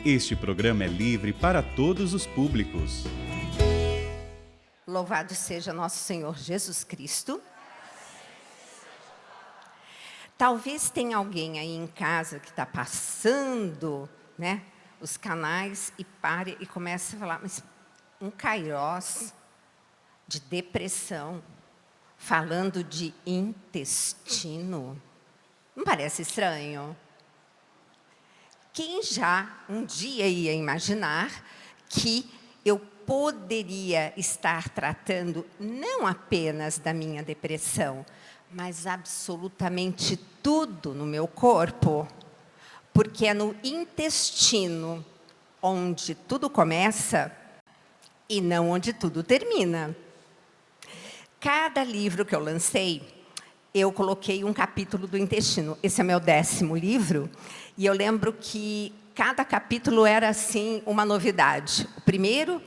Este programa é livre para todos os públicos. Louvado seja nosso Senhor Jesus Cristo. Talvez tenha alguém aí em casa que está passando, né, os canais e pare e comece a falar, mas um kairós de depressão, falando de intestino, não parece estranho? Quem já um dia ia imaginar que eu poderia estar tratando não apenas da minha depressão, mas absolutamente tudo no meu corpo? Porque é no intestino onde tudo começa e não onde tudo termina. Cada livro que eu lancei, eu coloquei um capítulo do intestino. Esse é meu 10º livro. E eu lembro que cada capítulo era, assim, uma novidade. O primeiro,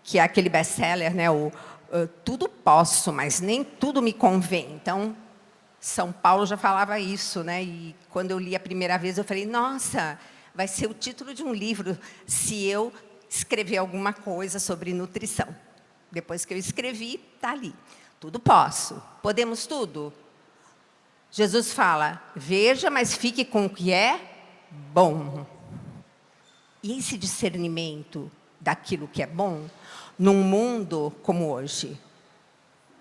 que é aquele best-seller, né, tudo posso, mas nem tudo me convém. Então, São Paulo já falava isso, né? E quando eu li a primeira vez, eu falei, nossa, vai ser o título de um livro se eu escrever alguma coisa sobre nutrição. Depois que eu escrevi, está ali. Tudo posso. Podemos tudo? Jesus fala, veja, mas fique com o que é bom. E esse discernimento daquilo que é bom, num mundo como hoje,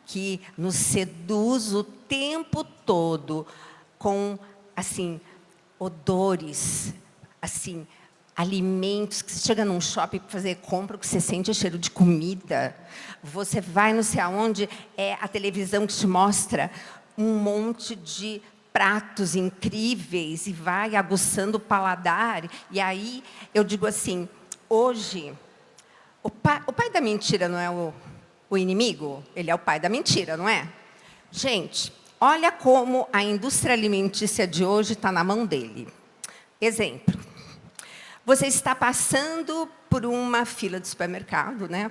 que nos seduz o tempo todo com, assim, odores, assim, alimentos, que você chega num shopping para fazer compra, que você sente o cheiro de comida. Você vai não sei aonde, é a televisão que te mostra um monte de pratos incríveis e vai aguçando o paladar. E aí, eu digo assim, hoje, o pai da mentira não é o inimigo? Ele é o pai da mentira, não é? Gente, olha como a indústria alimentícia de hoje está na mão dele. Exemplo. Você está passando por uma fila de supermercado, né,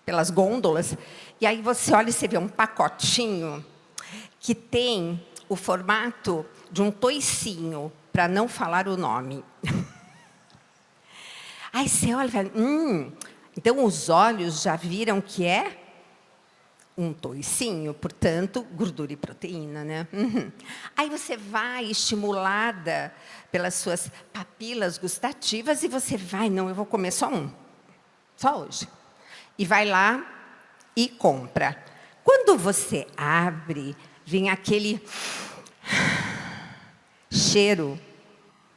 pelas gôndolas, e aí você olha e você vê um pacotinho que tem o formato de um toicinho, para não falar o nome. Aí você olha e fala, então os olhos já viram que é um toicinho, portanto, gordura e proteína, né? Aí você vai estimulada pelas suas papilas gustativas e você vai, não, eu vou comer só um, só hoje. E vai lá e compra. Quando você abre, vem aquele cheiro,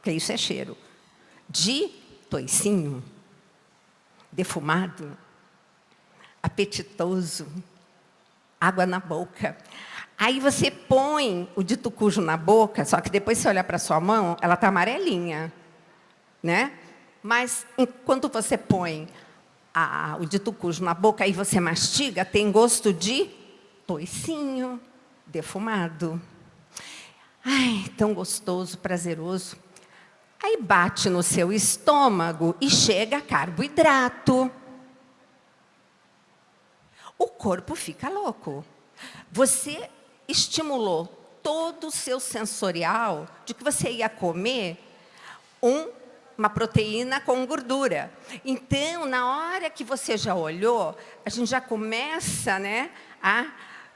que isso é cheiro, de toicinho, defumado, apetitoso, água na boca. Aí você põe o dito cujo na boca, só que depois você olha para a sua mão, ela está amarelinha, né? Mas enquanto você põe o dito cujo na boca, aí você mastiga, tem gosto de toicinho, defumado. Ai, tão gostoso, prazeroso. Aí bate no seu estômago e chega carboidrato. O corpo fica louco. Você estimulou todo o seu sensorial de que você ia comer uma proteína com gordura. Então, na hora que você já olhou, a gente já começa, né, a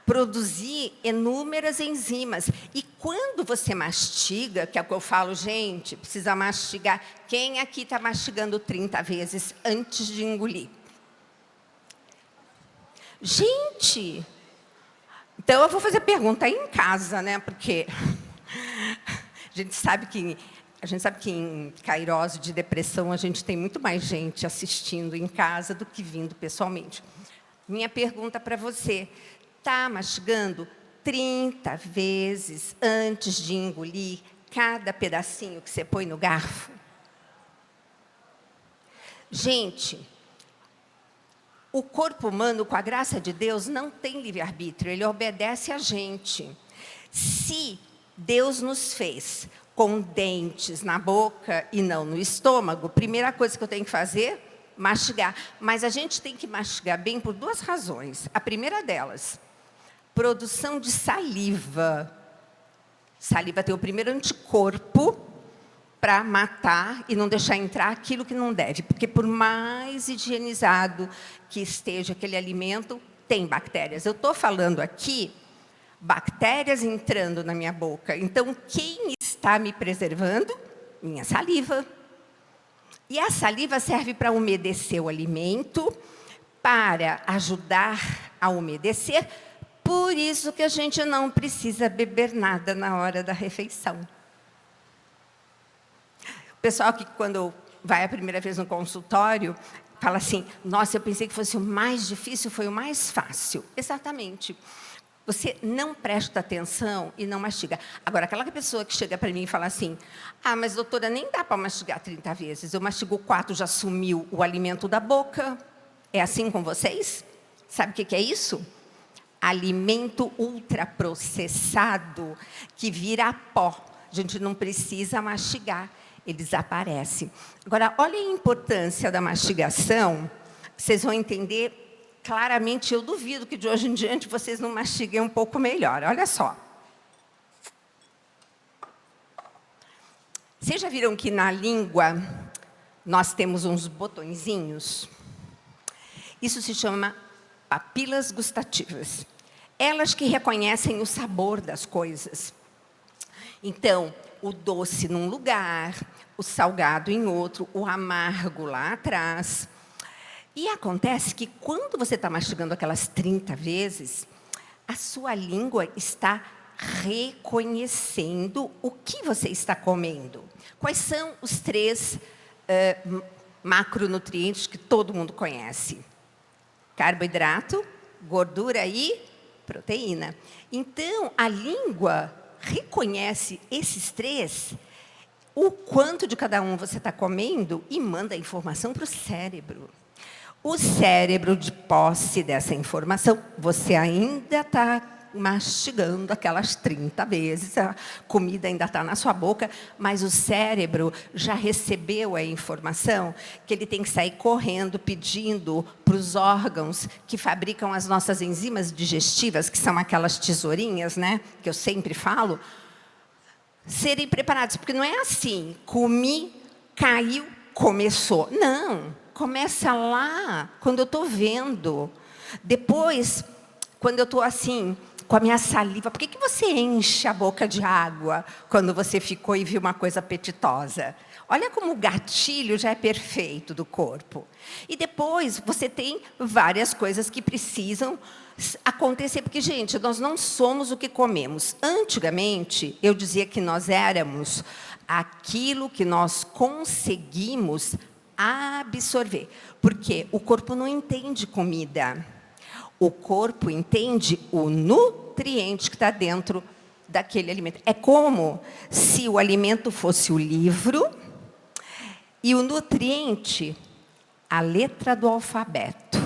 produzir inúmeras enzimas. E quando você mastiga, que é o que eu falo, gente, precisa mastigar. Quem aqui está mastigando 30 vezes antes de engolir? Gente, então eu vou fazer pergunta aí em casa, né? Porque a gente sabe que em kairós de depressão a gente tem muito mais gente assistindo em casa do que vindo pessoalmente. Minha pergunta para você, está mastigando 30 vezes antes de engolir cada pedacinho que você põe no garfo? Gente, o corpo humano, com a graça de Deus, não tem livre-arbítrio, ele obedece a gente. Se Deus nos fez com dentes na boca e não no estômago, primeira coisa que eu tenho que fazer, mastigar. Mas a gente tem que mastigar bem por 2 razões. A primeira delas, produção de saliva. Saliva tem o primeiro anticorpo para matar e não deixar entrar aquilo que não deve. Porque por mais higienizado que esteja aquele alimento, tem bactérias. Eu estou falando aqui, bactérias entrando na minha boca. Então, quem está me preservando? Minha saliva. E a saliva serve para umedecer o alimento, para ajudar a umedecer. Por isso que a gente não precisa beber nada na hora da refeição. O pessoal que, quando vai a primeira vez no consultório, fala assim, nossa, eu pensei que fosse o mais difícil, foi o mais fácil. Exatamente. Você não presta atenção e não mastiga. Agora, aquela pessoa que chega para mim e fala assim, mas doutora, nem dá para mastigar 30 vezes. Eu mastigo 4, já sumiu o alimento da boca. É assim com vocês? Sabe o que é isso? Alimento ultraprocessado que vira pó. A gente não precisa mastigar, ele desaparece. Agora, olha a importância da mastigação, vocês vão entender claramente. Eu duvido que de hoje em diante vocês não mastiguem um pouco melhor. Olha só. Vocês já viram que na língua nós temos uns botõezinhos? Isso se chama papilas gustativas. Elas que reconhecem o sabor das coisas. Então, o doce num lugar, o salgado em outro, o amargo lá atrás. E acontece que quando você está mastigando aquelas 30 vezes, a sua língua está reconhecendo o que você está comendo. Quais são os 3 macronutrientes que todo mundo conhece? Carboidrato, gordura e proteína. Então, a língua reconhece esses 3, o quanto de cada um você está comendo e manda a informação para o cérebro. O cérebro, de posse dessa informação, você ainda está mastigando aquelas 30 vezes, a comida ainda está na sua boca, mas o cérebro já recebeu a informação que ele tem que sair correndo, pedindo para os órgãos que fabricam as nossas enzimas digestivas, que são aquelas tesourinhas, né, que eu sempre falo, serem preparados. Porque não é assim, comi, caiu, começou. Não, começa lá, quando eu estou vendo. Depois, quando eu estou assim, com a minha saliva. Por que você enche a boca de água quando você ficou e viu uma coisa apetitosa? Olha como o gatilho já é perfeito do corpo. E depois você tem várias coisas que precisam acontecer. Porque, gente, nós não somos o que comemos. Antigamente, eu dizia que nós éramos aquilo que nós conseguimos absorver. Porque o corpo não entende comida. O corpo entende o nutriente que está dentro daquele alimento. É como se o alimento fosse o livro e o nutriente, a letra do alfabeto.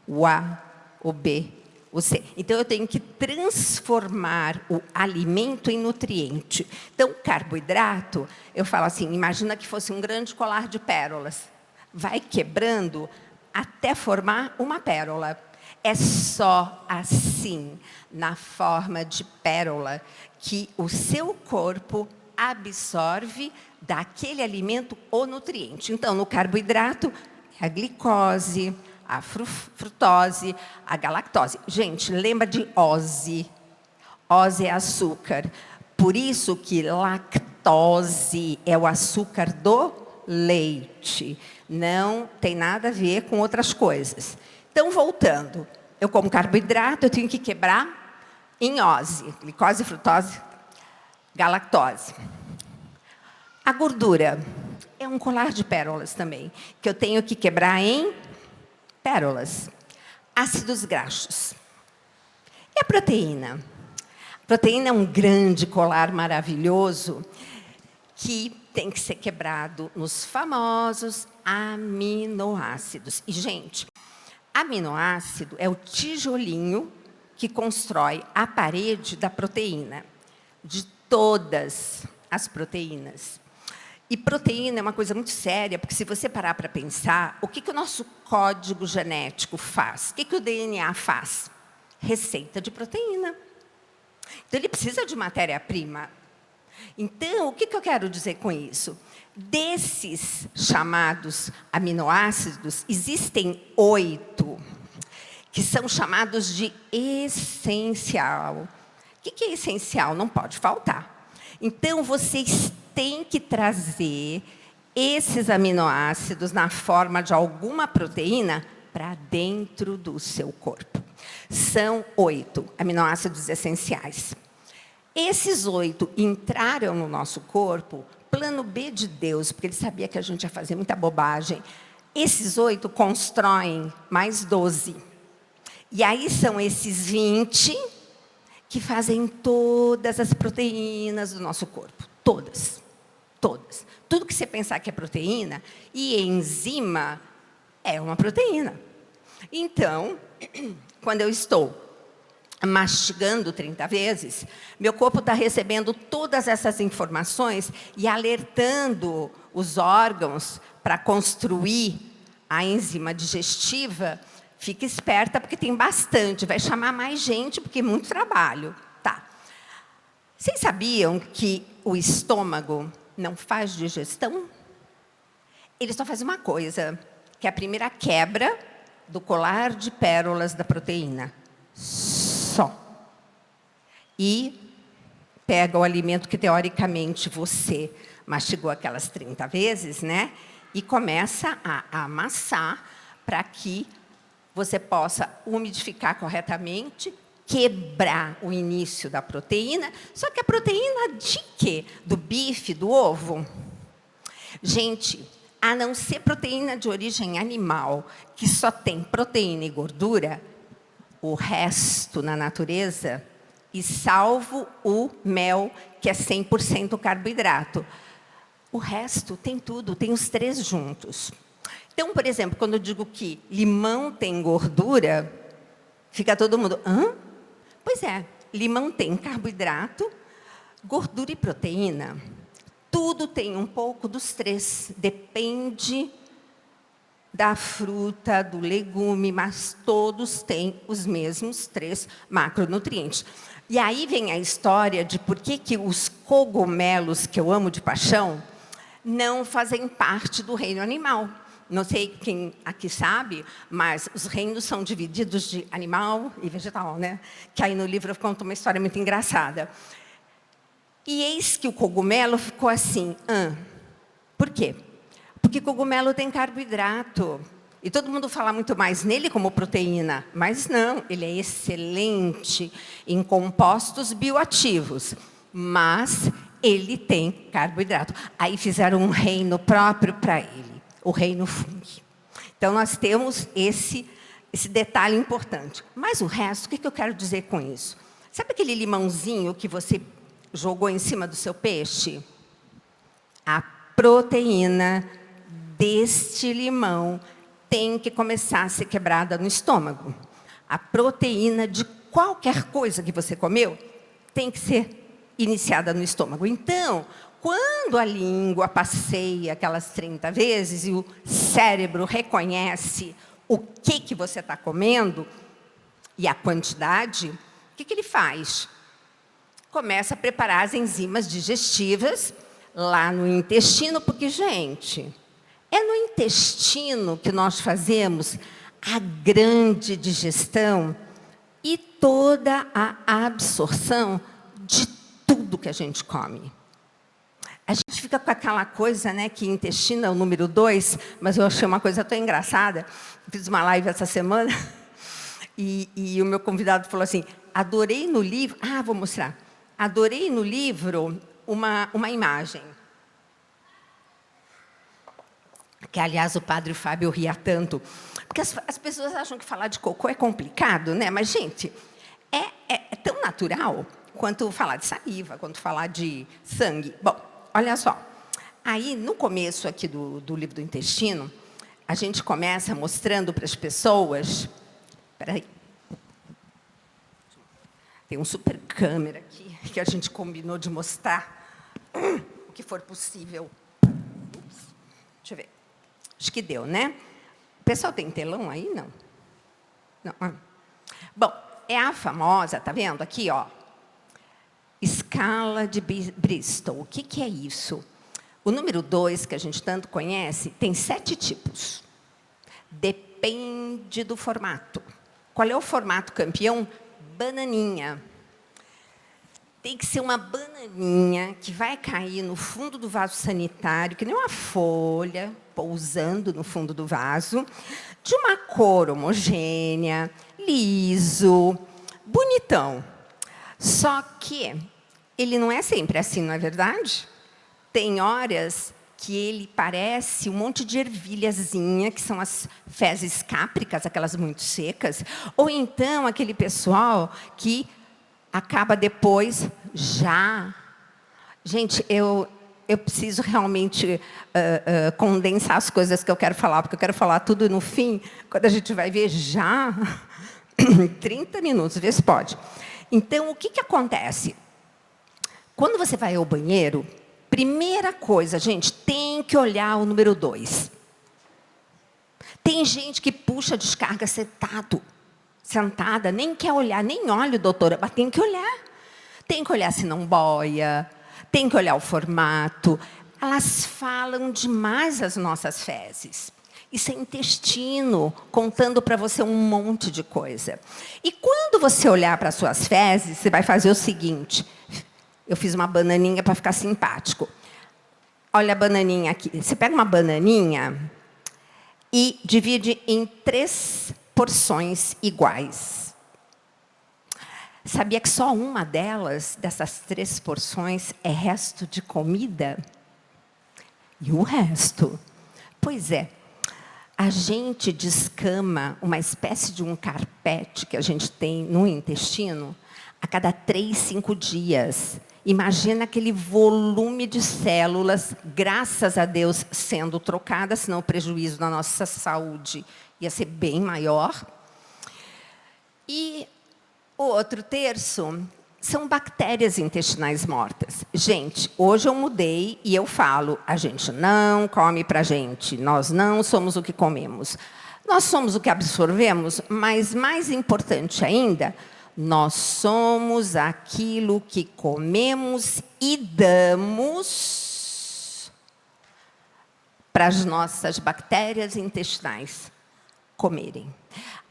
O A, o B, o C. Então, eu tenho que transformar o alimento em nutriente. Então, carboidrato, eu falo assim, imagina que fosse um grande colar de pérolas. Vai quebrando até formar uma pérola. É só assim, na forma de pérola, que o seu corpo absorve daquele alimento o nutriente. Então, no carboidrato, a glicose, a frutose, a galactose. Gente, lembra de ose? Ose é açúcar. Por isso que lactose é o açúcar do leite. Não tem nada a ver com outras coisas. Então, voltando, eu como carboidrato, eu tenho que quebrar em ose, glicose, frutose, galactose. A gordura é um colar de pérolas também, que eu tenho que quebrar em pérolas. Ácidos graxos. E a proteína? A proteína é um grande colar maravilhoso que tem que ser quebrado nos famosos aminoácidos. E, gente, aminoácido é o tijolinho que constrói a parede da proteína, de todas as proteínas. E proteína é uma coisa muito séria, porque se você parar para pensar, o que o nosso código genético faz? O que o DNA faz? Receita de proteína. Então, ele precisa de matéria-prima. Então, o que eu quero dizer com isso? Desses chamados aminoácidos, existem 8 que são chamados de essencial. O que é essencial? Não pode faltar. Então, vocês têm que trazer esses aminoácidos na forma de alguma proteína para dentro do seu corpo. São 8 aminoácidos essenciais. Esses 8 entraram no nosso corpo, plano B de Deus, porque ele sabia que a gente ia fazer muita bobagem. Esses 8 constroem mais 12. E aí são esses 20 que fazem todas as proteínas do nosso corpo. Todas. Todas. Tudo que você pensar que é proteína, e enzima é uma proteína. Então, quando eu estou mastigando 30 vezes, meu corpo está recebendo todas essas informações e alertando os órgãos para construir a enzima digestiva. Fica esperta, porque tem bastante. Vai chamar mais gente, porque é muito trabalho. Tá. Vocês sabiam que o estômago não faz digestão? Ele só faz uma coisa, que é a primeira quebra do colar de pérolas da proteína. Só. E pega o alimento que, teoricamente, você mastigou aquelas 30 vezes, né? E começa a amassar para que você possa umidificar corretamente, quebrar o início da proteína. Só que a proteína de quê? Do bife, do ovo? Gente, a não ser proteína de origem animal, que só tem proteína e gordura, o resto na natureza, e salvo o mel, que é 100% carboidrato. O resto tem tudo, tem os 3 juntos. Então, por exemplo, quando eu digo que limão tem gordura, fica todo mundo, hã? Pois é, limão tem carboidrato, gordura e proteína. Tudo tem um pouco dos 3, depende da fruta, do legume, mas todos têm os mesmos 3 macronutrientes. E aí vem a história de por que os cogumelos, que eu amo de paixão, não fazem parte do reino animal. Não sei quem aqui sabe, mas os reinos são divididos de animal e vegetal, né? Que aí no livro eu conto uma história muito engraçada. E eis que o cogumelo ficou assim. Por quê? Porque cogumelo tem carboidrato. E todo mundo fala muito mais nele como proteína. Mas não, ele é excelente em compostos bioativos. Mas ele tem carboidrato. Aí fizeram um reino próprio para ele. O reino fungo. Então, nós temos esse detalhe importante. Mas o resto, o que eu quero dizer com isso? Sabe aquele limãozinho que você jogou em cima do seu peixe? A proteína deste limão tem que começar a ser quebrada no estômago. A proteína de qualquer coisa que você comeu tem que ser iniciada no estômago. Então, quando a língua passeia aquelas 30 vezes e o cérebro reconhece o que você está comendo e a quantidade, o que ele faz? Começa a preparar as enzimas digestivas lá no intestino, porque, gente, é no intestino que nós fazemos a grande digestão e toda a absorção de tudo que a gente come. A gente fica com aquela coisa, né, que intestino é o número 2, mas eu achei uma coisa tão engraçada. Fiz uma live essa semana e o meu convidado falou assim, adorei no livro... vou mostrar. Adorei no livro uma imagem. Que, aliás, o padre Fábio ria tanto. Porque as pessoas acham que falar de cocô é complicado, né? Mas, gente, é tão natural quanto falar de saliva, quanto falar de sangue. Bom, olha só. Aí, no começo aqui do livro do intestino, a gente começa mostrando para as pessoas... Espera aí. Tem um super câmera aqui, que a gente combinou de mostrar o que for possível. Deixa eu ver. Acho que deu, né? O pessoal tem telão aí? Não. Não. Bom, é a famosa, tá vendo aqui, ó? Escala de Bristol. O que é isso? O número 2, que a gente tanto conhece, tem 7 tipos. Depende do formato. Qual é o formato campeão? Bananinha. Tem que ser uma bananinha que vai cair no fundo do vaso sanitário, que nem uma folha, pousando no fundo do vaso, de uma cor homogênea, liso, bonitão. Só que ele não é sempre assim, não é verdade? Tem horas que ele parece um monte de ervilhazinha, que são as fezes cápricas, aquelas muito secas, ou então aquele pessoal que acaba depois já... Gente, eu preciso realmente condensar as coisas que eu quero falar, porque eu quero falar tudo no fim, quando a gente vai ver já 30 minutos, vê se pode. Então, o que acontece? Quando você vai ao banheiro, primeira coisa, gente, tem que olhar o número 2. Tem gente que puxa a descarga sentada, nem quer olhar, nem olha, doutora, mas tem que olhar. Tem que olhar se não boia, tem que olhar o formato. Elas falam demais as nossas fezes. Isso é intestino, contando para você um monte de coisa. E quando você olhar para as suas fezes, você vai fazer o seguinte. Eu fiz uma bananinha para ficar simpático. Olha a bananinha aqui. Você pega uma bananinha e divide em 3 porções iguais. Sabia que só uma dessas 3 porções, é resto de comida? E o resto? Pois é. A gente descama uma espécie de um carpete que a gente tem no intestino a cada 3, 5 dias. Imagina aquele volume de células, graças a Deus, sendo trocadas, senão o prejuízo na nossa saúde ia ser bem maior. E o outro terço são bactérias intestinais mortas. Gente, hoje eu mudei e eu falo, a gente não come para a gente, nós não somos o que comemos. Nós somos o que absorvemos, mas mais importante ainda, nós somos aquilo que comemos e damos para as nossas bactérias intestinais comerem.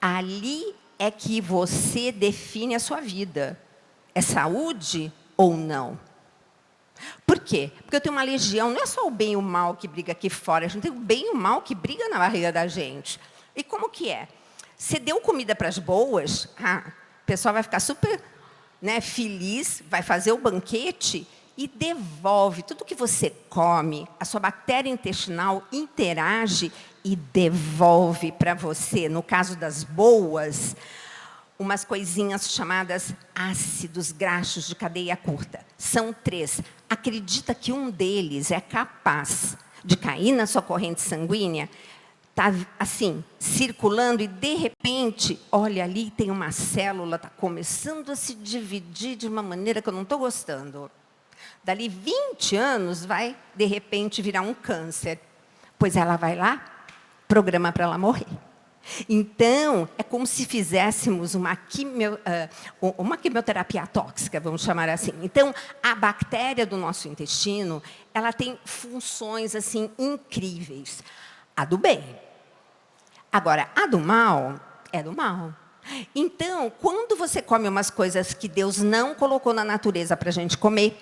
Ali é que você define a sua vida. É saúde ou não? Por quê? Porque eu tenho uma legião, não é só o bem e o mal que briga aqui fora, a gente tem o bem e o mal que briga na barriga da gente. E como que é? Você deu comida para as boas, o pessoal vai ficar super, né, feliz, vai fazer o banquete e devolve. Tudo que você come, a sua bactéria intestinal interage e devolve para você, no caso das boas, umas coisinhas chamadas ácidos graxos de cadeia curta. São 3. Acredita que um deles é capaz de cair na sua corrente sanguínea, está assim, circulando e, de repente, olha, ali tem uma célula, está começando a se dividir de uma maneira que eu não estou gostando. Dali 20 anos, vai, de repente, virar um câncer. Pois ela vai lá, programa para ela morrer. Então, é como se fizéssemos uma quimioterapia tóxica, vamos chamar assim. Então, a bactéria do nosso intestino, ela tem funções assim incríveis. A do bem. Agora, a do mal é do mal. Então, quando você come umas coisas que Deus não colocou na natureza para a gente comer,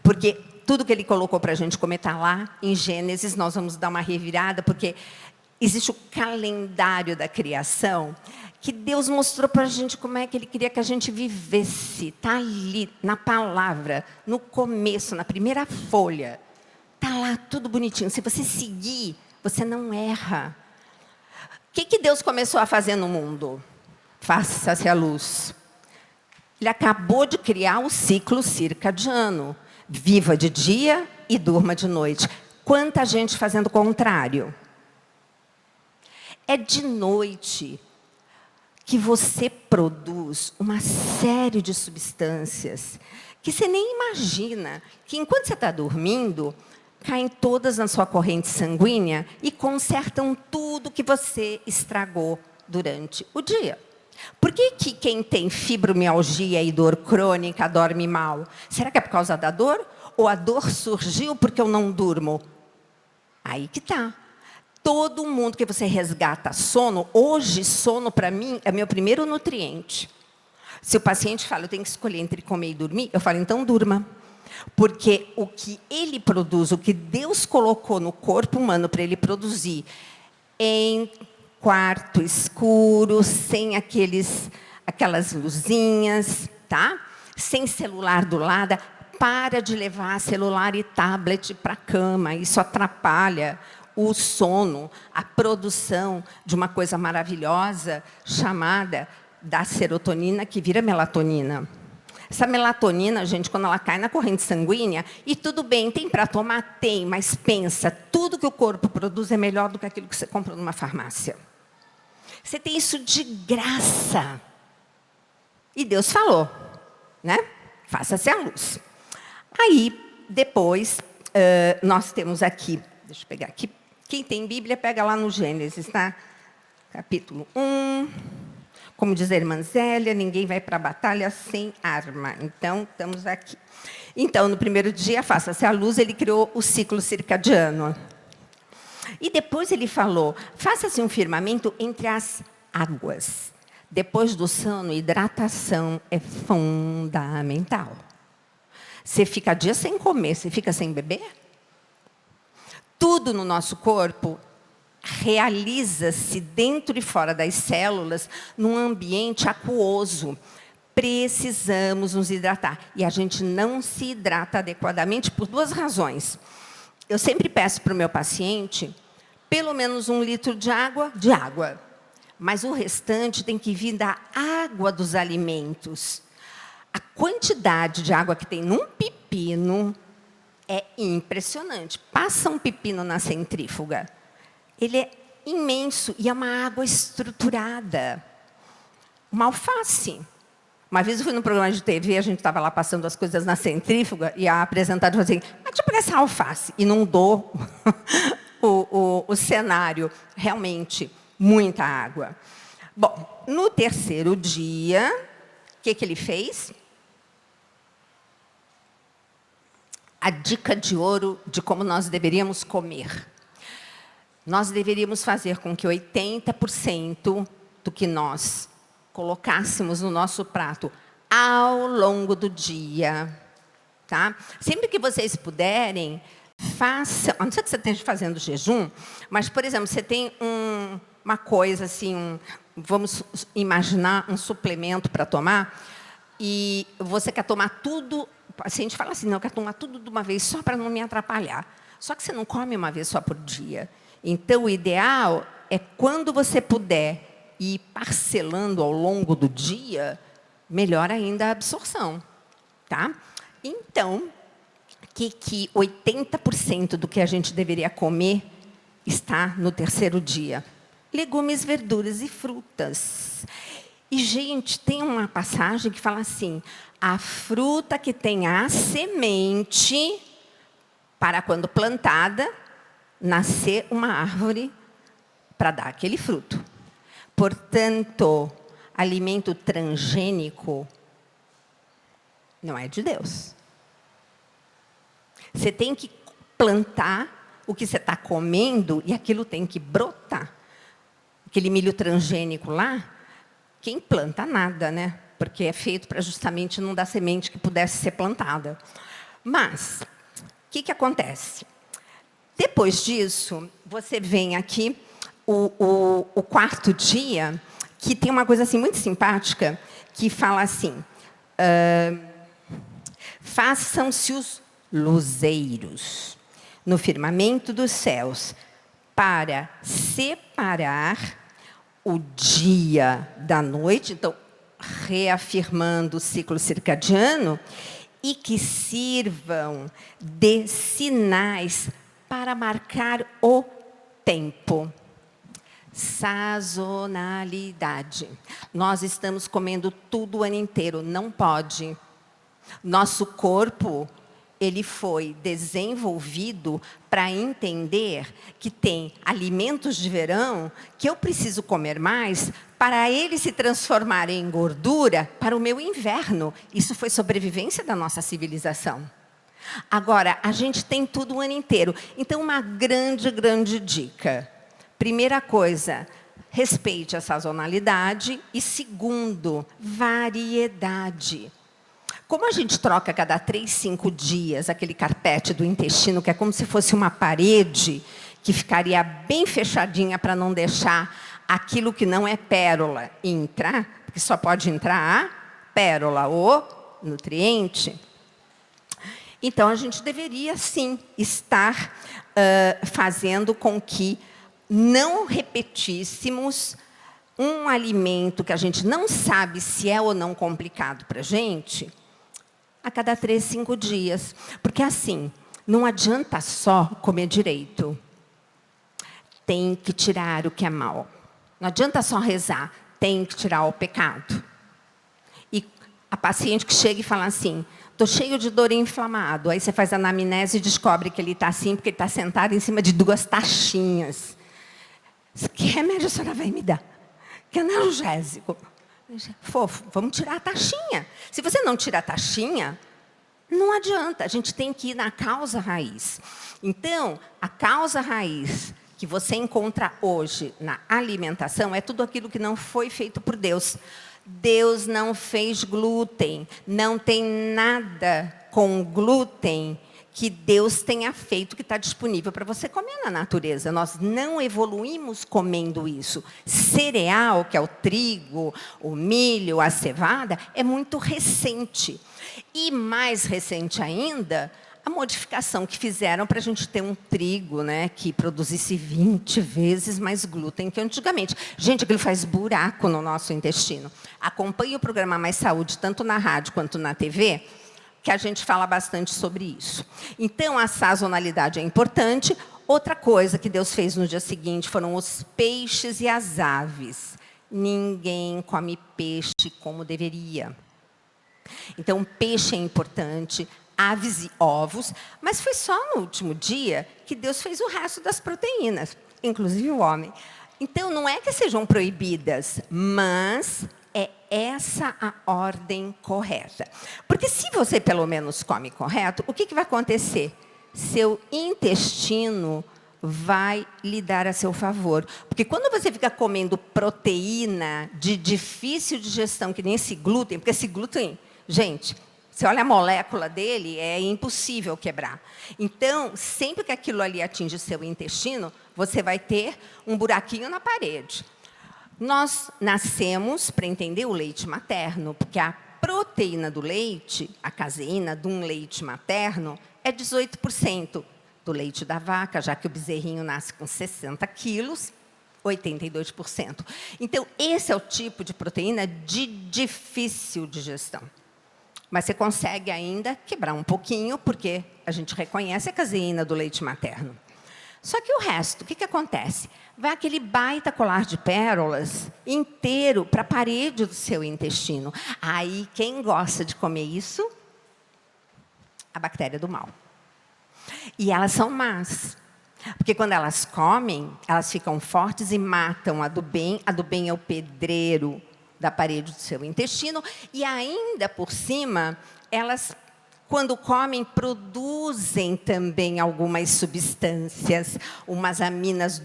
porque tudo que Ele colocou para a gente comer está lá, em Gênesis, nós vamos dar uma revirada, porque existe o calendário da criação, que Deus mostrou para a gente como é que Ele queria que a gente vivesse. Está ali, na palavra, no começo, na primeira folha. Está lá, tudo bonitinho. Se você seguir, você não erra. O que Deus começou a fazer no mundo? Faça-se a luz. Ele acabou de criar o ciclo circadiano. Viva de dia e durma de noite. Quanta gente fazendo o contrário. É de noite que você produz uma série de substâncias que você nem imagina, que enquanto você está dormindo, caem todas na sua corrente sanguínea e consertam tudo que você estragou durante o dia. Por que quem tem fibromialgia e dor crônica dorme mal? Será que é por causa da dor? Ou a dor surgiu porque eu não durmo? Aí que tá. Todo mundo que você resgata sono, hoje sono para mim é meu primeiro nutriente. Se o paciente fala, eu tenho que escolher entre comer e dormir, eu falo, então durma. Porque o que ele produz, o que Deus colocou no corpo humano para ele produzir em quarto escuro, sem aquelas luzinhas, tá? Sem celular do lado, para de levar celular e tablet para a cama. Isso atrapalha o sono, a produção de uma coisa maravilhosa chamada da serotonina, que vira melatonina. Essa melatonina, gente, quando ela cai na corrente sanguínea, e tudo bem, tem para tomar? Tem, mas pensa, tudo que o corpo produz é melhor do que aquilo que você compra numa farmácia. Você tem isso de graça. E Deus falou, né? Faça-se a luz. Aí, depois, nós temos aqui, deixa eu pegar aqui, quem tem Bíblia, pega lá no Gênesis, tá? Capítulo 1. Como diz a irmã Zélia, ninguém vai para a batalha sem arma. Então, estamos aqui. Então, no primeiro dia, faça-se a luz, ele criou o ciclo circadiano. E depois ele falou, faça-se um firmamento entre as águas. Depois do sono, hidratação é fundamental. Você fica dias sem comer, você fica sem beber? Tudo no nosso corpo realiza-se dentro e fora das células num ambiente aquoso. Precisamos nos hidratar. E a gente não se hidrata adequadamente por duas razões. Eu sempre peço para o meu paciente pelo menos 1 litro de água. Mas o restante tem que vir da água dos alimentos. A quantidade de água que tem num pepino é impressionante. Passa um pepino na centrífuga. Ele é imenso e é uma água estruturada. Uma alface. Uma vez eu fui num programa de TV, a gente estava lá passando as coisas na centrífuga, e a apresentadora falou assim, deixa eu pegar essa alface. Inundou o cenário. Realmente, muita água. Bom, no terceiro dia, o que ele fez? A dica de ouro de como nós deveríamos comer. Nós deveríamos fazer com que 80% do que nós colocássemos no nosso prato ao longo do dia. Tá? Sempre que vocês puderem, façam... A não ser que você esteja fazendo jejum, mas, por exemplo, você tem uma coisa assim, vamos imaginar um suplemento para tomar, e você quer tomar tudo... O paciente fala assim, não, eu quero tomar tudo de uma vez só para não me atrapalhar. Só que você não come uma vez só por dia. Então, o ideal é, quando você puder ir parcelando ao longo do dia, melhor ainda a absorção. Tá? Então, que 80% do que a gente deveria comer está no terceiro dia. Legumes, verduras e frutas. E, gente, tem uma passagem que fala assim, a fruta que tem a semente, para quando plantada, nascer uma árvore para dar aquele fruto. Portanto, alimento transgênico não é de Deus. Você tem que plantar o que você está comendo e aquilo tem que brotar. Aquele milho transgênico lá, quem planta nada, né? Porque é feito para justamente não dar semente que pudesse ser plantada. Mas, o que acontece? Depois disso, você vem aqui, o quarto dia, que tem uma coisa assim, muito simpática, que fala assim, façam-se os luzeiros no firmamento dos céus, para separar o dia da noite, então, reafirmando o ciclo circadiano, e que sirvam de sinais para marcar o tempo. Sazonalidade. Nós estamos comendo tudo o ano inteiro, não pode. Nosso corpo, ele foi desenvolvido para entender que tem alimentos de verão que eu preciso comer mais para eles se transformarem em gordura para o meu inverno. Isso foi sobrevivência da nossa civilização. Agora, a gente tem tudo o ano inteiro. Então, uma grande, grande dica. Primeira coisa, respeite a sazonalidade. E segundo, variedade. Como a gente troca a cada 3, 5 dias aquele carpete do intestino, que é como se fosse uma parede, que ficaria bem fechadinha para não deixar aquilo que não é pérola entrar, porque só pode entrar a pérola, o nutriente. Então, a gente deveria, sim, estar fazendo com que não repetíssemos um alimento que a gente não sabe se é ou não complicado para a gente, a cada 3, 5 dias. Porque, assim, não adianta só comer direito. Tem que tirar o que é mal. Não adianta só rezar, tem que tirar o pecado. E a paciente que chega e fala assim, estou cheio de dor e inflamado. Aí você faz a anamnese e descobre que ele está assim, porque ele está sentado em cima de 2 taxinhas. Que remédio a senhora vai me dar? Que analgésico? Fofo, vamos tirar a taxinha. Se você não tirar a taxinha, não adianta. A gente tem que ir na causa raiz. Então, a causa raiz que você encontra hoje na alimentação é tudo aquilo que não foi feito por Deus. Deus não fez glúten. Não tem nada com glúten que Deus tenha feito que está disponível para você comer na natureza. Nós não evoluímos comendo isso. Cereal, que é o trigo, o milho, a cevada, é muito recente. E mais recente ainda, a modificação que fizeram para a gente ter um trigo, né, que produzisse 20 vezes mais glúten que antigamente. Gente, aquilo faz buraco no nosso intestino. Acompanhe o programa Mais Saúde, tanto na rádio quanto na TV, que a gente fala bastante sobre isso. Então, a sazonalidade é importante. Outra coisa que Deus fez no dia seguinte foram os peixes e as aves. Ninguém come peixe como deveria. Então, peixe é importante, aves e ovos, mas foi só no último dia que Deus fez o resto das proteínas, inclusive o homem. Então, não é que sejam proibidas, mas é essa a ordem correta. Porque se você, pelo menos, come correto, o que vai acontecer? Seu intestino vai lhe dar a seu favor. Porque quando você fica comendo proteína de difícil digestão, que nem esse glúten, porque esse glúten, gente, você olha a molécula dele, é impossível quebrar. Então, sempre que aquilo ali atinge o seu intestino, você vai ter um buraquinho na parede. Nós nascemos para entender o leite materno, porque a proteína do leite, a caseína de um leite materno, é 18% do leite da vaca, já que o bezerrinho nasce com 60 quilos, 82%. Então, esse é o tipo de proteína de difícil digestão. Mas você consegue ainda quebrar um pouquinho, porque a gente reconhece a caseína do leite materno. Só que o resto, o que acontece? Vai aquele baita colar de pérolas inteiro para a parede do seu intestino. Aí, quem gosta de comer isso? A bactéria do mal. E elas são más. Porque quando elas comem, elas ficam fortes e matam a do bem. A do bem é o pedreiro da parede do seu intestino. E ainda, por cima, elas, quando comem, produzem também algumas substâncias, umas aminas,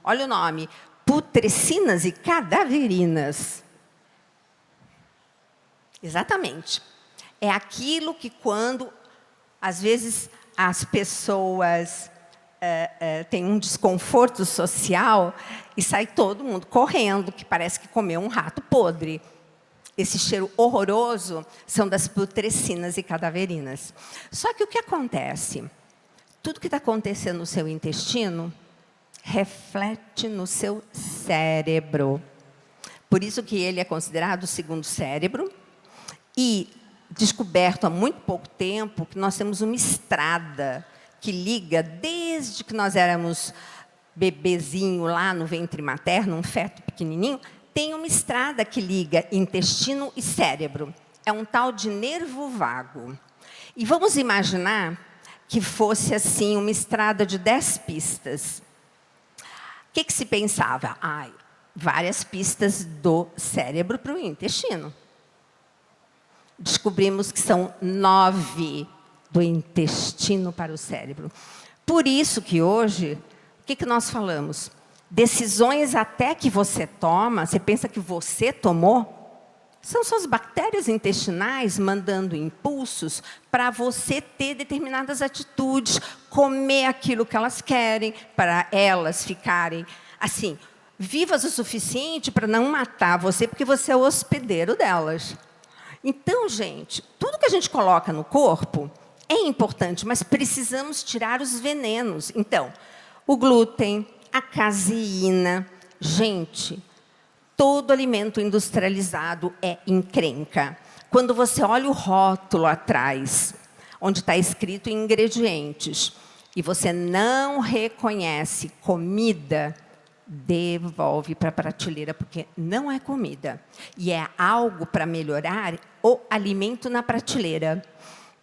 olha o nome, putrecinas e cadaverinas. Exatamente. É aquilo que quando, às vezes, as pessoas têm um desconforto social e sai todo mundo correndo, que parece que comeu um rato podre. Esse cheiro horroroso são das putrecinas e cadaverinas. Só que o que acontece? Tudo que está acontecendo no seu intestino reflete no seu cérebro. Por isso que ele é considerado o segundo cérebro. E descoberto há muito pouco tempo que nós temos uma estrada que liga desde que nós éramos bebezinho lá no ventre materno, um feto pequenininho, tem uma estrada que liga intestino e cérebro. É um tal de nervo vago. E vamos imaginar que fosse assim uma estrada de 10 pistas. O que se pensava? várias pistas do cérebro para o intestino. Descobrimos que são 9 do intestino para o cérebro. Por isso que hoje, o que nós falamos? Decisões até que você toma, você pensa que você tomou, são suas bactérias intestinais mandando impulsos para você ter determinadas atitudes, comer aquilo que elas querem, para elas ficarem, assim, vivas o suficiente para não matar você, porque você é o hospedeiro delas. Então, gente, tudo que a gente coloca no corpo é importante, mas precisamos tirar os venenos. Então, o glúten, a caseína, gente, todo alimento industrializado é encrenca. Quando você olha o rótulo atrás, onde está escrito ingredientes, e você não reconhece comida, devolve para a prateleira, porque não é comida. E é algo para melhorar o alimento na prateleira.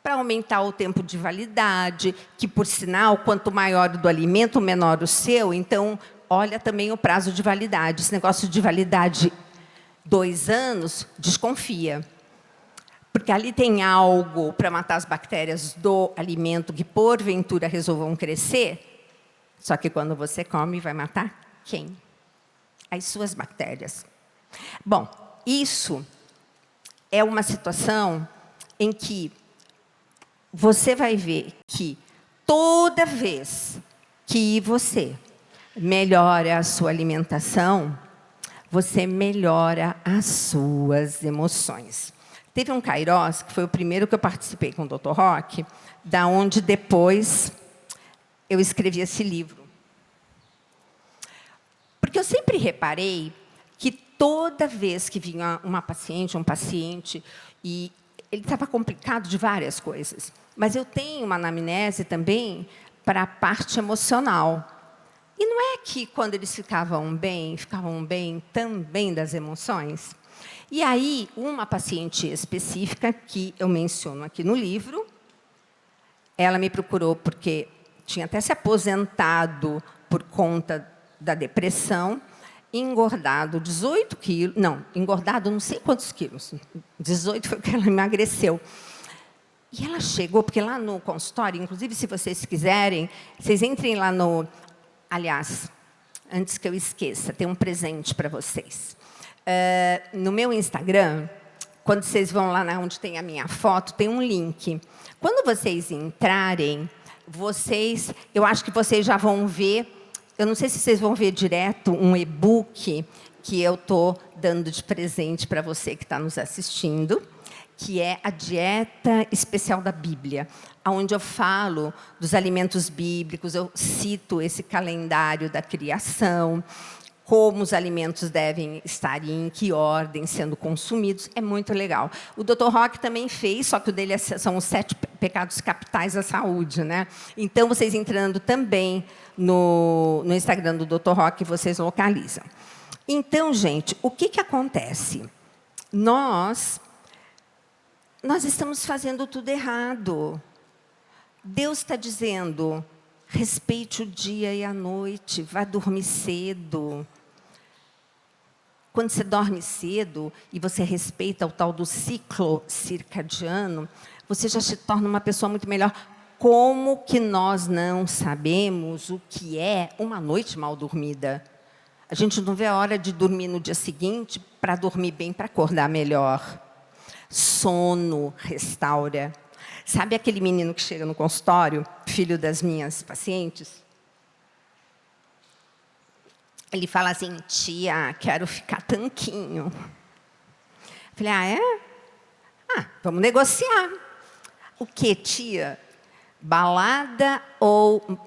Para aumentar o tempo de validade, que, por sinal, quanto maior o do alimento, menor o seu. Então, olha também o prazo de validade. Esse negócio de validade 2 anos, desconfia. Porque ali tem algo para matar as bactérias do alimento que, porventura, resolvam crescer. Só que, quando você come, vai matar quem? As suas bactérias. Bom, isso é uma situação em que você vai ver que toda vez que você melhora a sua alimentação, você melhora as suas emoções. Teve um Kairos, que foi o primeiro que eu participei com o Dr. Roque, da onde depois eu escrevi esse livro. Porque eu sempre reparei que toda vez que vinha uma paciente, um paciente, e ele estava complicado de várias coisas, mas eu tenho uma anamnese também para a parte emocional. E não é que quando eles ficavam bem também das emoções? E aí, uma paciente específica, que eu menciono aqui no livro, ela me procurou porque tinha até se aposentado por conta da depressão, engordado 18 quilos, não, engordado não sei quantos quilos, 18 foi o que ela emagreceu. E ela chegou, porque lá no consultório, inclusive, se vocês quiserem, vocês entrem lá no... Aliás, antes que eu esqueça, tem um presente para vocês. No meu Instagram, quando vocês vão lá onde tem a minha foto, tem um link. Quando vocês entrarem, eu acho que vocês já vão ver, eu não sei se vocês vão ver direto um e-book que eu estou dando de presente para você que está nos assistindo, que é a Dieta Especial da Bíblia, onde eu falo dos alimentos bíblicos, eu cito esse calendário da criação, como os alimentos devem estar e em que ordem sendo consumidos. É muito legal. O Dr. Roque também fez, só que o dele são os 7 pecados capitais da saúde, né? Então, vocês entrando também no Instagram do Dr. Roque, vocês localizam. Então, gente, o que acontece? Nós estamos fazendo tudo errado. Deus está dizendo, respeite o dia e a noite, vá dormir cedo. Quando você dorme cedo e você respeita o tal do ciclo circadiano, você já se torna uma pessoa muito melhor. Como que nós não sabemos o que é uma noite mal dormida? A gente não vê a hora de dormir no dia seguinte para dormir bem, para acordar melhor. Sono restaura. Sabe aquele menino que chega no consultório, filho das minhas pacientes? Ele fala assim, tia, quero ficar tanquinho. Eu falei, é? Vamos negociar. O que, tia? Balada ou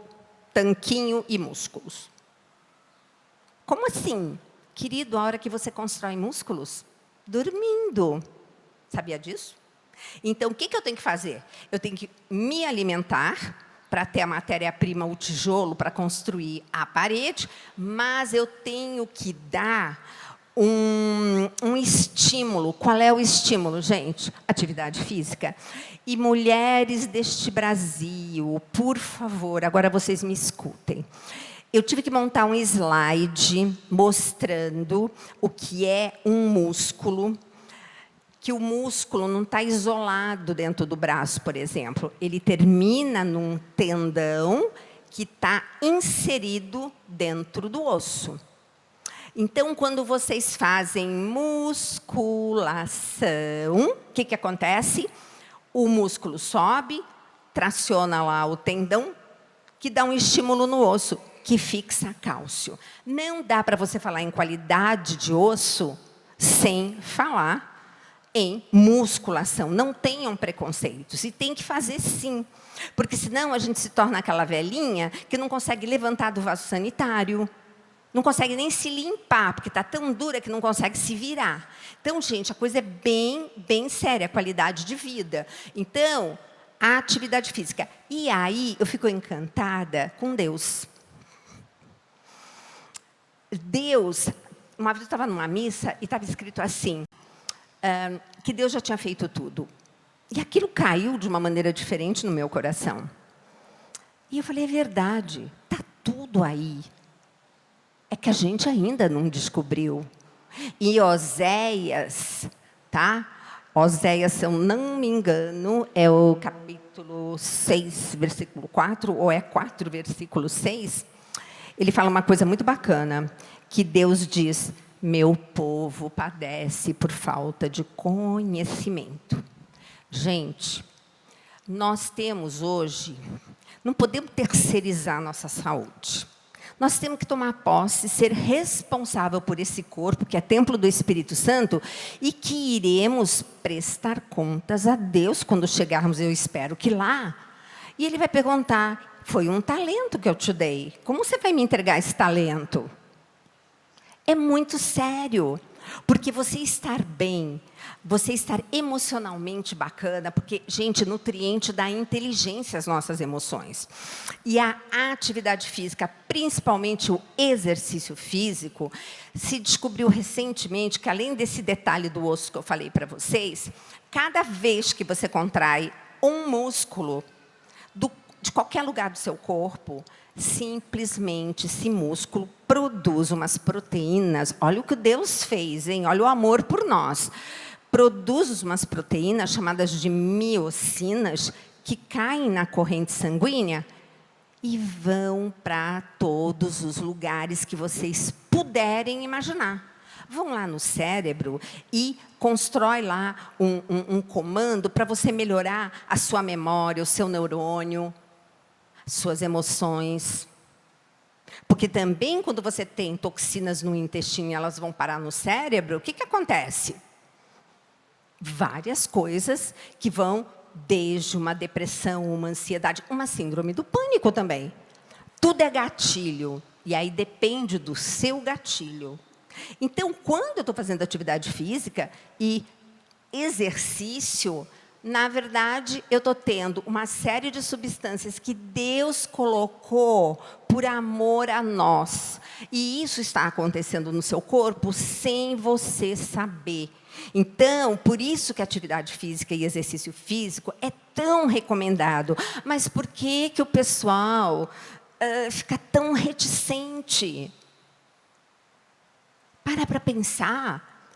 tanquinho e músculos? Como assim? Querido, a hora que você constrói músculos? Dormindo. Sabia disso? Então, o que eu tenho que fazer? Eu tenho que me alimentar para ter a matéria-prima, o tijolo, para construir a parede, mas eu tenho que dar um estímulo. Qual é o estímulo, gente? Atividade física. E mulheres deste Brasil, por favor, agora vocês me escutem. Eu tive que montar um slide mostrando o que é um músculo, que o músculo não está isolado dentro do braço, por exemplo. Ele termina num tendão que está inserido dentro do osso. Então, quando vocês fazem musculação, o que acontece? O músculo sobe, traciona lá o tendão, que dá um estímulo no osso, que fixa cálcio. Não dá para você falar em qualidade de osso sem falar em musculação. Não tenham preconceitos. E tem que fazer sim. Porque senão a gente se torna aquela velhinha que não consegue levantar do vaso sanitário, não consegue nem se limpar, porque está tão dura que não consegue se virar. Então, gente, a coisa é bem, bem séria, a qualidade de vida. Então, a atividade física. E aí, eu fico encantada com Deus. Deus, uma vez eu estava numa missa e estava escrito assim, que Deus já tinha feito tudo. E aquilo caiu de uma maneira diferente no meu coração. E eu falei, é verdade, está tudo aí. É que a gente ainda não descobriu. E Oséias, tá? Oséias, se eu não me engano, é o capítulo 6, versículo 4, ou é 4, versículo 6. Ele fala uma coisa muito bacana, que Deus diz, meu povo padece por falta de conhecimento. Gente, nós temos hoje, não podemos terceirizar nossa saúde. Nós temos que tomar posse, ser responsável por esse corpo, que é templo do Espírito Santo, e que iremos prestar contas a Deus quando chegarmos, eu espero que lá. E Ele vai perguntar, foi um talento que eu te dei. Como você vai me entregar esse talento? É muito sério. Porque você estar bem, você estar emocionalmente bacana, porque, gente, nutriente dá inteligência às nossas emoções. E a atividade física, principalmente o exercício físico, se descobriu recentemente que, além desse detalhe do osso que eu falei para vocês, cada vez que você contrai um músculo de qualquer lugar do seu corpo, simplesmente esse músculo produz umas proteínas. Olha o que Deus fez, hein? Olha o amor por nós. Produz umas proteínas chamadas de miocinas que caem na corrente sanguínea e vão para todos os lugares que vocês puderem imaginar. Vão lá no cérebro e constrói lá um comando para você melhorar a sua memória, o seu neurônio, suas emoções. Porque também, quando você tem toxinas no intestino e elas vão parar no cérebro, o que acontece? Várias coisas que vão desde uma depressão, uma ansiedade, uma síndrome do pânico também. Tudo é gatilho. E aí depende do seu gatilho. Então, quando eu estou fazendo atividade física e exercício, na verdade, eu estou tendo uma série de substâncias que Deus colocou por amor a nós. E isso está acontecendo no seu corpo sem você saber. Então, por isso que a atividade física e exercício físico é tão recomendado. Mas por que o pessoal fica tão reticente? Para pensar.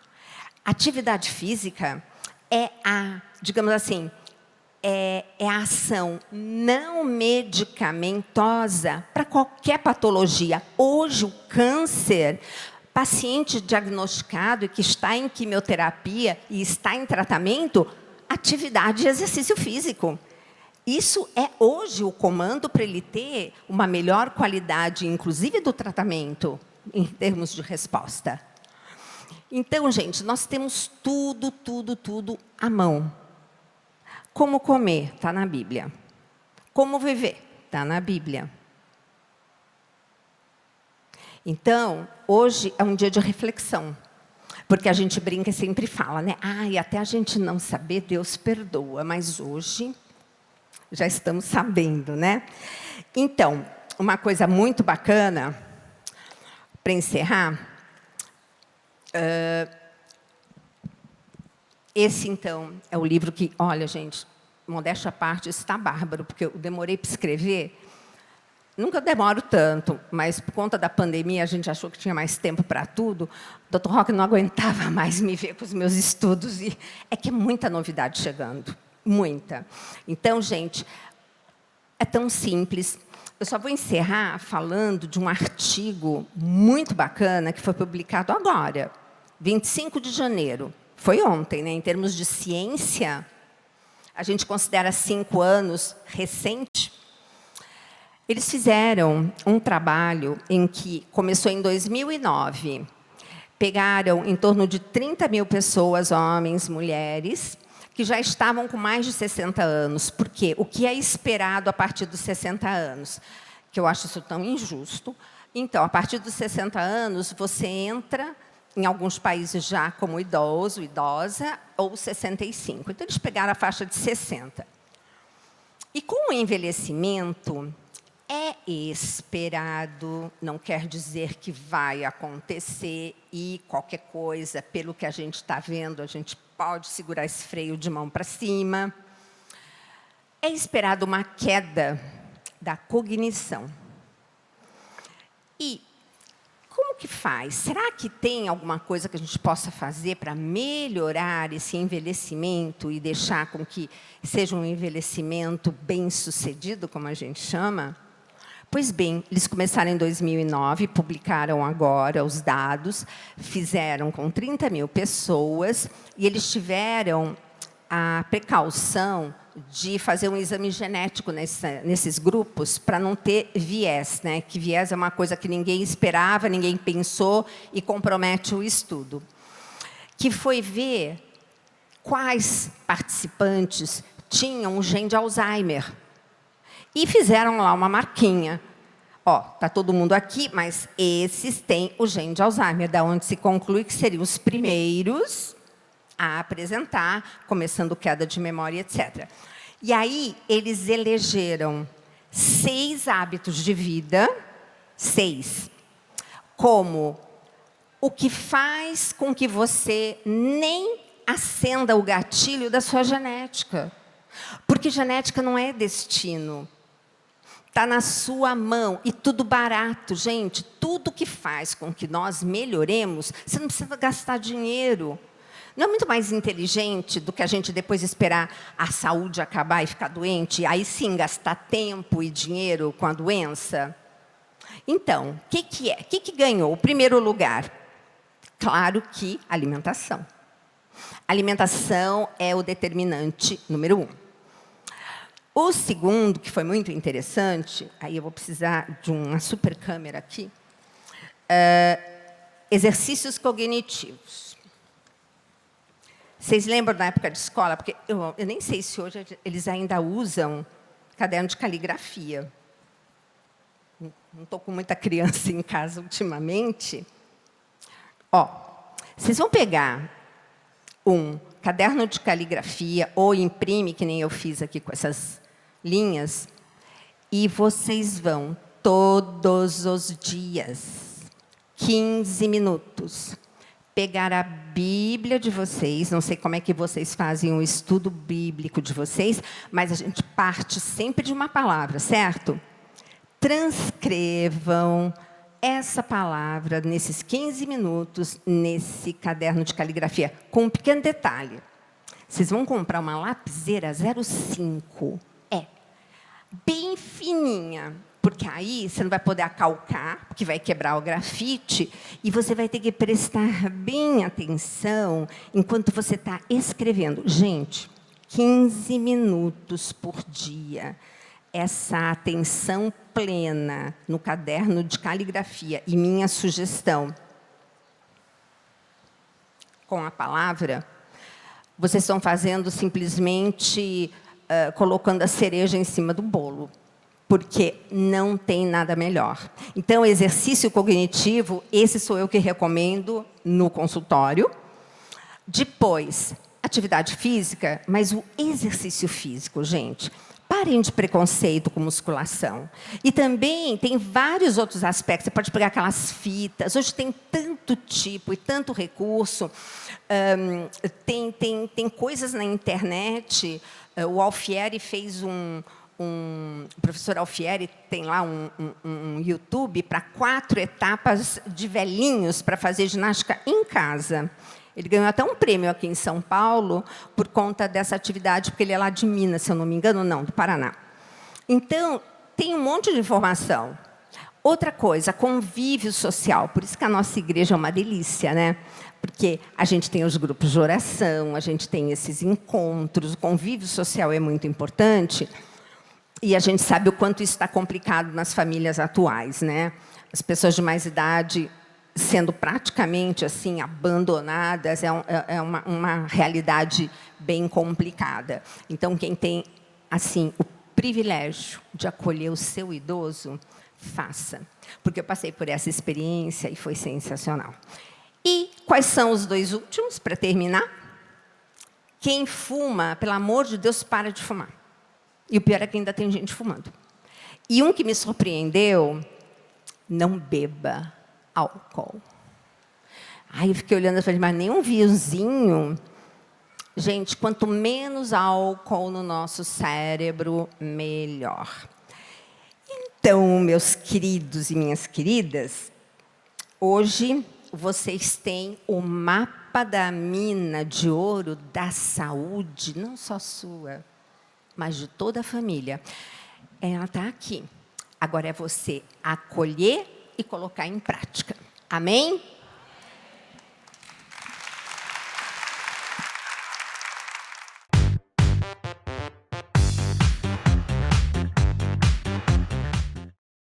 Atividade física é digamos assim, é a ação não medicamentosa para qualquer patologia. Hoje, o câncer, paciente diagnosticado e que está em quimioterapia e está em tratamento, atividade e exercício físico. Isso é hoje o comando para ele ter uma melhor qualidade, inclusive do tratamento, em termos de resposta. Então, gente, nós temos tudo à mão. Como comer? Está na Bíblia. Como viver? Está na Bíblia. Então, hoje é um dia de reflexão. Porque a gente brinca e sempre fala, né? E até a gente não saber, Deus perdoa. Mas hoje, já estamos sabendo, né? Então, uma coisa muito bacana, para encerrar, esse, então, é o livro que, olha, gente, modéstia à parte, está bárbaro, porque eu demorei para escrever, nunca demoro tanto, mas por conta da pandemia, a gente achou que tinha mais tempo para tudo. O Dr. Roque não aguentava mais me ver com os meus estudos. E é que é muita novidade chegando, muita. Então, gente, é tão simples. Eu só vou encerrar falando de um artigo muito bacana que foi publicado agora, 25 de janeiro. Foi ontem, né? Em termos de ciência, a gente considera 5 anos recente. Eles fizeram um trabalho em que começou em 2009. Pegaram em torno de 30 mil pessoas, homens, mulheres, que já estavam com mais de 60 anos. Por quê? O que é esperado a partir dos 60 anos? Que eu acho isso tão injusto. Então, a partir dos 60 anos, você entra, em alguns países já como idoso, idosa, ou 65. Então, eles pegaram a faixa de 60. E com o envelhecimento, é esperado, não quer dizer que vai acontecer, e qualquer coisa, pelo que a gente está vendo, a gente pode segurar esse freio de mão para cima. É esperado uma queda da cognição. E como que faz? Será que tem alguma coisa que a gente possa fazer para melhorar esse envelhecimento e deixar com que seja um envelhecimento bem-sucedido, como a gente chama? Pois bem, eles começaram em 2009, publicaram agora os dados, fizeram com 30 mil pessoas, e eles tiveram a precaução de fazer um exame genético nesses grupos para não ter viés, né? Que viés é uma coisa que ninguém esperava, ninguém pensou e compromete o estudo. Que foi ver quais participantes tinham o gene de Alzheimer. E fizeram lá uma marquinha. Ó, tá todo mundo aqui, mas esses têm o gene de Alzheimer, da onde se conclui que seriam os primeiros a apresentar, começando queda de memória, etc. E aí, eles elegeram 6 hábitos de vida, 6, como o que faz com que você nem acenda o gatilho da sua genética. Porque genética não é destino. Está na sua mão, e tudo barato, gente. Tudo que faz com que nós melhoremos, você não precisa gastar dinheiro. Não é muito mais inteligente do que a gente depois esperar a saúde acabar e ficar doente, e aí sim gastar tempo e dinheiro com a doença? Então, o que é? O que ganhou o primeiro lugar? Claro que alimentação. Alimentação é o determinante número 1. O segundo, que foi muito interessante, aí eu vou precisar de uma super câmera aqui, exercícios cognitivos. Vocês lembram da época de escola? Porque eu nem sei se hoje eles ainda usam caderno de caligrafia. Não estou com muita criança em casa ultimamente. Ó, vocês vão pegar um caderno de caligrafia ou imprime, que nem eu fiz aqui com essas linhas, e vocês vão todos os dias, 15 minutos, pegar a Bíblia de vocês, não sei como é que vocês fazem o estudo bíblico de vocês, mas a gente parte sempre de uma palavra, certo? Transcrevam essa palavra nesses 15 minutos, nesse caderno de caligrafia, com um pequeno detalhe. Vocês vão comprar uma lapiseira 05, bem fininha, porque aí você não vai poder acalcar, porque vai quebrar o grafite, e você vai ter que prestar bem atenção enquanto você está escrevendo. Gente, 15 minutos por dia. Essa atenção plena no caderno de caligrafia. E minha sugestão, com a palavra, vocês estão fazendo simplesmente colocando a cereja em cima do bolo, porque não tem nada melhor. Então, exercício cognitivo, esse sou eu que recomendo no consultório. Depois, atividade física, mas o exercício físico, gente. Parem de preconceito com musculação. E também tem vários outros aspectos. Você pode pegar aquelas fitas. Hoje tem tanto tipo e tanto recurso. Tem coisas na internet. O Alfieri fez o professor Alfieri tem lá um YouTube para 4 etapas de velhinhos para fazer ginástica em casa. Ele ganhou até um prêmio aqui em São Paulo por conta dessa atividade, porque ele é lá de Minas, se eu não me engano, não, do Paraná. Então, tem um monte de informação. Outra coisa, convívio social. Por isso que a nossa igreja é uma delícia, né? Porque a gente tem os grupos de oração, a gente tem esses encontros, o convívio social é muito importante. E a gente sabe o quanto isso está complicado nas famílias atuais, né? As pessoas de mais idade sendo praticamente assim abandonadas é uma realidade bem complicada. Então, quem tem assim o privilégio de acolher o seu idoso, faça. Porque eu passei por essa experiência e foi sensacional. E quais são os 2 últimos, para terminar? Quem fuma, pelo amor de Deus, para de fumar. E o pior é que ainda tem gente fumando. E um que me surpreendeu, não beba álcool. Aí eu fiquei olhando e falei, mas nem um vinhozinho. Gente, quanto menos álcool no nosso cérebro, melhor. Então, meus queridos e minhas queridas, hoje vocês têm o mapa da mina de ouro da saúde, não só sua, mas de toda a família. Ela está aqui. Agora é você acolher e colocar em prática. Amém?